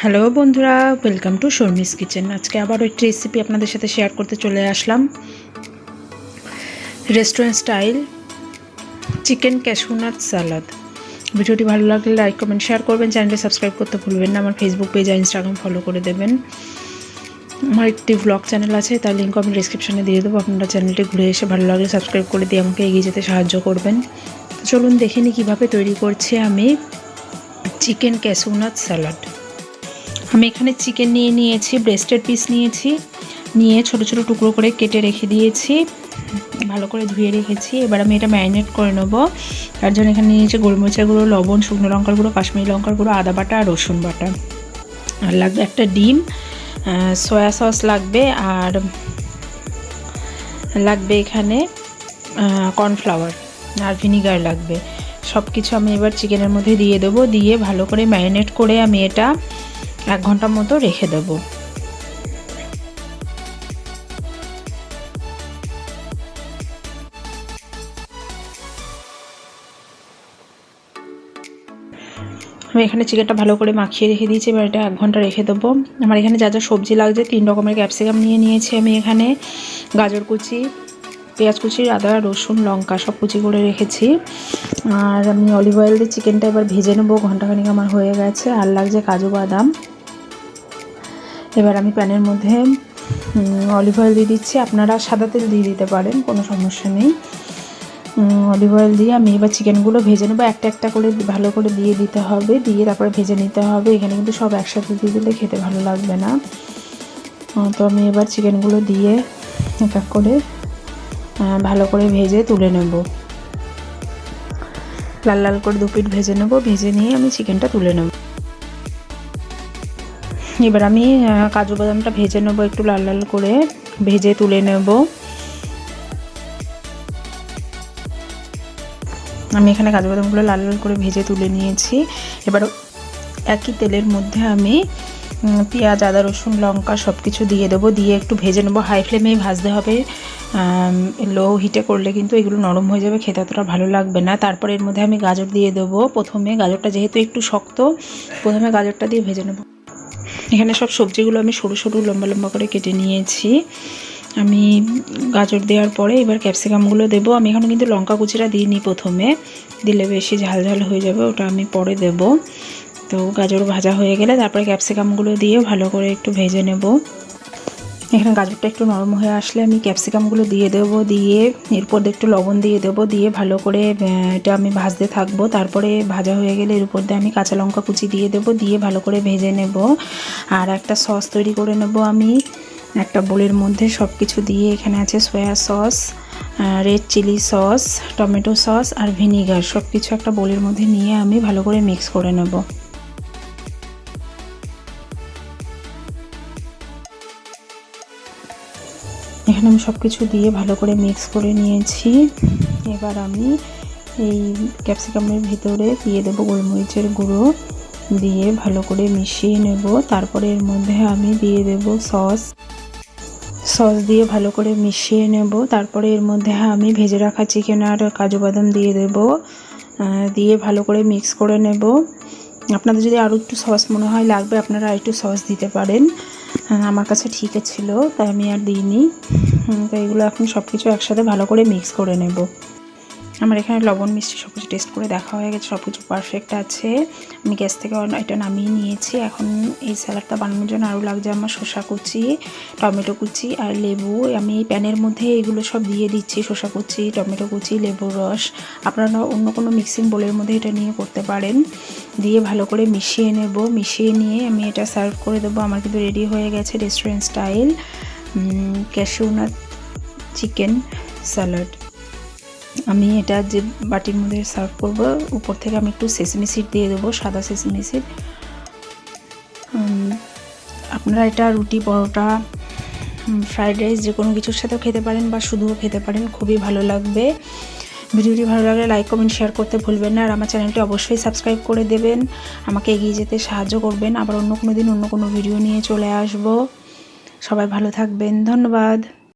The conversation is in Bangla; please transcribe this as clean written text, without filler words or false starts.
হ্যালো বন্ধুরা, ওয়েলকাম টু শর্মিস কিচেন। আজকে আবার একটি রেসিপি আপনাদের সাথে শেয়ার করতে চলে আসলাম। Restaurant style chicken cashew nut salad. ভিডিওটি ভালো লাগলে লাইক কমেন্ট শেয়ার করবেন, চ্যানেলটি সাবস্ক্রাইব করতে ভুলবেন না। আমার ফেসবুক পেজ আর ইনস্টাগ্রাম ফলো করে দেবেন। আমার একটি ব্লগ চ্যানেল আছে, তার লিঙ্ক আমি ডিসক্রিপশানে দিয়ে দেবো। আপনারা চ্যানেলটি ঘুরে এসে ভালো লাগলে সাবস্ক্রাইব করে দিয়ে আমাকে এগিয়ে যেতে সাহায্য করবেন। চলুন দেখে নিই কীভাবে তৈরি করছি আমি চিকেন ক্যাশিউ নাট স্যালাড। আমি এখানে চিকেন নিয়েছি, ব্রেস্টের পিস নিয়ে ছোট ছোট টুকরো করে কেটে রেখে দিয়েছি, ভালো করে ধুয়ে রেখেছি। এবার আমি এটা ম্যারিনেট করে নেব। তার জন্য এখানে নিয়েছি গোলমরিচের গুঁড়ো, লবণ, শুকনো লঙ্কার গুঁড়ো, কাশ্মীরি লঙ্কার গুঁড়ো, আদা বাটা আর রসুন বাটা। আর লাগবে একটা ডিম, সয়া সস লাগবে, আর লাগবে এখানে কর্নফ্লাওয়ার আর ভিনিগার লাগবে। সব কিছু আমি এবার চিকেনের মধ্যে দিয়ে দেবো, দিয়ে ভালো করে ম্যারিনেট করে আমি এটা 1 ঘন্টা মতো রেখে দেবো। আমি এখানে চিকেনটা ভালো করে মাখিয়ে রেখে দিয়েছি, এবার এটা 1 ঘন্টা রেখে দেবো। আমার এখানে যা যা সবজি লাগছে, 3 রকমের ক্যাপসিকাম নিয়েছি আমি এখানে, গাজর কুচি, পেঁয়াজ কুচি, আদা রসুন লঙ্কা সব কুচি করে রেখেছি। আর আমি অলিভ অয়েল দিয়ে চিকেনটা এবার ভেজে নেবো, ঘন্টাখানিক আমার হয়ে গেছে। আর লাগছে কাজু বাদাম। এবার আমি প্যানের মধ্যে অলিভ অয়েল দিয়ে দিচ্ছি, আপনারা সাদা তেল দিয়ে দিতে পারেন, কোনো সমস্যা নেই। অলিভ অয়েল দিয়ে আমি এবার চিকেনগুলো ভেজে নেবো, একটা একটা করে ভালো করে দিয়ে দিতে হবে, দিয়ে তারপরে ভেজে নিতে হবে। এখানে কিন্তু সব একসাথে দিয়ে দিলে খেতে ভালো লাগবে না। তো আমি এবার চিকেনগুলো দিয়ে এক এক করে ভালো করে ভেজে তুলে নেব, লাল লাল করে 2 পিঠ ভেজে নেব। ভেজে নিয়ে আমি চিকেনটা তুলে নেব। এবার আমি কাজু বাদামটা ভেজে নেব, একটু লাল লাল করে ভেজে তুলে নেব। আমি এখানে কাজু বাদামগুলো লাল লাল করে ভেজে তুলে নিয়েছি। এবার একই তেলের মধ্যে আমি পেঁয়াজ, আদা রসুন লঙ্কা সব কিছু দিয়ে দেবো, দিয়ে একটু ভেজে নেবো। হাই ফ্লেমেই ভাজতে হবে, লো হিটে করলে কিন্তু এগুলো নরম হয়ে যাবে, খেতে অতটা ভালো লাগবে না। তারপরে এর মধ্যে আমি গাজর দিয়ে দেবো। প্রথমে গাজরটা যেহেতু একটু শক্ত, প্রথমে গাজরটা দিয়ে ভেজে নেব। এখানে সব সবজিগুলো আমি সরু সরু লম্বা লম্বা করে কেটে নিয়েছি। আমি গাজর দেওয়ার পরে এবার ক্যাপসিকামগুলো দেবো। আমি এখানে কিন্তু লঙ্কা কুচিটা দিইনি, প্রথমে দিলে বেশি ঝাল ঝাল হয়ে যাবে, ওটা আমি পরে দেব। তো গাজর ভাজা হয়ে গেলে তারপরে ক্যাপসিকামগুলো দিয়ে ভালো করে একটু ভেজে নেব। এখানে গাজরটা একটু নরম হয়ে আসলে আমি ক্যাপসিকামগুলো দিয়ে দেবো, দিয়ে এরপর একটু লবণ দিয়ে দেবো, দিয়ে ভালো করে এটা আমি ভাজতে থাকবো। তারপরে ভাজা হয়ে গেলে এর উপর দিয়ে আমি কাঁচা লঙ্কা কুচি দিয়ে দেবো, দিয়ে ভালো করে ভেজে নেব। আর একটা সস তৈরি করে নেব আমি একটা বোলের মধ্যে। সব কিছু দিয়ে এখানে আছে soya sauce, red chilli sauce, tomato sauce আর ভিনিগার, সব কিছু একটা বোলের মধ্যে নিয়ে আমি ভালো করে মিক্স করে নেব। এখানে আমি সব কিছু দিয়ে ভালো করে মিক্স করে নিয়েছি। এবার আমি এই ক্যাপসিকামের ভিতরে দিয়ে দেবো গোলমরিচের গুঁড়ো, দিয়ে ভালো করে মিশিয়ে নেব। তারপরে এর মধ্যে আমি দিয়ে দেব সস দিয়ে ভালো করে মিশিয়ে নেব। তারপরে এর মধ্যে আমি ভেজে রাখা চিকেন আর কাজু বাদাম দিয়ে দেব, দিয়ে ভালো করে মিক্স করে নেব। আপনাদের যদি আরও একটু সস মনে হয় লাগবে, আপনারা আর একটু সস দিতে পারেন। আমার কাছে ঠিক ছিল, তাই আমি আর দিইনি। তো এগুলো এখন সব কিছু একসাথে ভালো করে মিক্স করে নেব। আমার এখানে লবণ মিষ্টি সব কিছু টেস্ট করে দেখা হয়ে গেছে, সব কিছু পারফেক্ট আছে। আমি গ্যাস থেকে এটা নামিয়ে নিয়েছি। এখন এই স্যালাডটা বানানোর জন্য আরও লাগছে আমার শসা কুচি, টমেটো কুচি আর লেবু। আমি এই প্যানের মধ্যে এগুলো সব দিয়ে দিচ্ছি, শসা কুচি, টমেটো কুচি, লেবুর রস। আপনারা অন্য কোনো মিক্সিং বোলের মধ্যে এটা নিয়ে করতে পারেন। দিয়ে ভালো করে মিশিয়ে নেব। মিশিয়ে নিয়ে আমি এটা সার্ভ করে দেবো। আমার কিন্তু রেডি হয়ে গেছে restaurant style cashew nut chicken salad. আমি এটা যে বাটির মধ্যে সার্ভ করব, উপর থেকে আমি একটু সেসমি সিড দিয়ে দেবো, সাদা সেসমি সিড। আপনারা এটা রুটি, পরোটা, ফ্রাইড রাইস যে কোনো কিছুর সাথেও খেতে পারেন বা শুধুও খেতে পারেন, খুবই ভালো লাগবে। ভিডিওটি ভালো লাগলে লাইক কমেন্ট শেয়ার করতে ভুলবেন না। আর আমার চ্যানেলটি অবশ্যই সাবস্ক্রাইব করে দেবেন, আমাকে এগিয়ে যেতে সাহায্য করবেন। আবার অন্য কোনো দিন অন্য কোনো ভিডিও নিয়ে চলে আসব। সবাই ভালো থাকবেন, ধন্যবাদ।